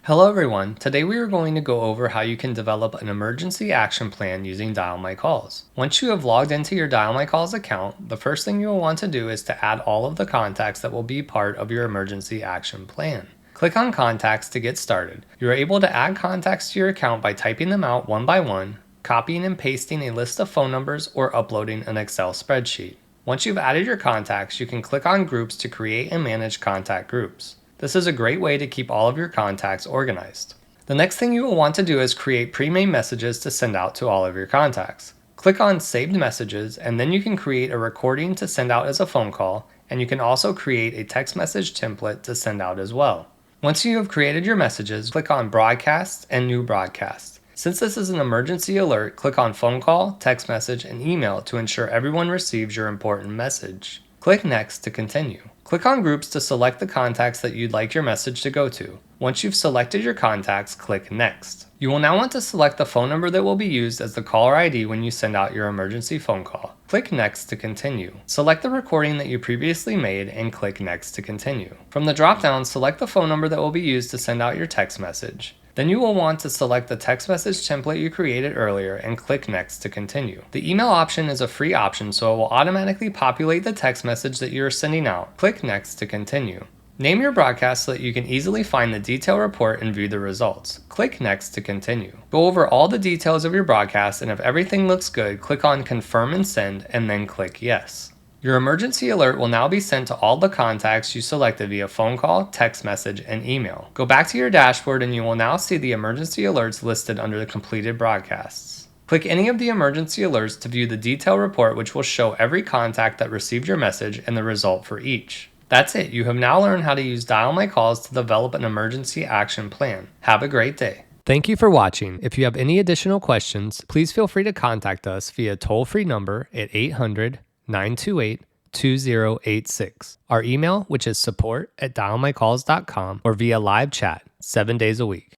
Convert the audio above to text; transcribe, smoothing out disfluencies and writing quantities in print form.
Hello everyone, today we are going to go over how you can develop an emergency action plan using DialMyCalls. Once you have logged into your DialMyCalls account, the first thing you will want to do is to add all of the contacts that will be part of your emergency action plan. Click on Contacts to get started. You are able to add contacts to your account by typing them out one by one, copying and pasting a list of phone numbers, or uploading an Excel spreadsheet. Once you've added your contacts, you can click on Groups to create and manage contact groups. This is a great way to keep all of your contacts organized. The next thing you will want to do is create pre-made messages to send out to all of your contacts. Click on Saved Messages, and then you can create a recording to send out as a phone call, and you can also create a text message template to send out as well. Once you have created your messages, click on Broadcast and New Broadcast. Since this is an emergency alert, click on Phone Call, Text Message, and Email to ensure everyone receives your important message. Click Next to continue. Click on Groups to select the contacts that you'd like your message to go to. Once you've selected your contacts, click Next. You will now want to select the phone number that will be used as the caller ID when you send out your emergency phone call. Click Next to continue. Select the recording that you previously made and click Next to continue. From the drop-down, select the phone number that will be used to send out your text message. Then you will want to select the text message template you created earlier and click Next to continue. The email option is a free option, so it will automatically populate the text message that you are sending out. Click Next to continue. Name your broadcast so that you can easily find the detailed report and view the results. Click Next to continue. Go over all the details of your broadcast, and if everything looks good, click on Confirm and Send, and then click Yes. Your emergency alert will now be sent to all the contacts you selected via phone call, text message, and email. Go back to your dashboard and you will now see the emergency alerts listed under the completed broadcasts. Click any of the emergency alerts to view the detailed report, which will show every contact that received your message and the result for each. That's it. You have now learned how to use DialMyCalls to develop an emergency action plan. Have a great day. Thank you for watching. If you have any additional questions, please feel free to contact us via toll-free number at 800-928-2086. Our email, which is support@dialmycalls.com, or via live chat 7 days a week.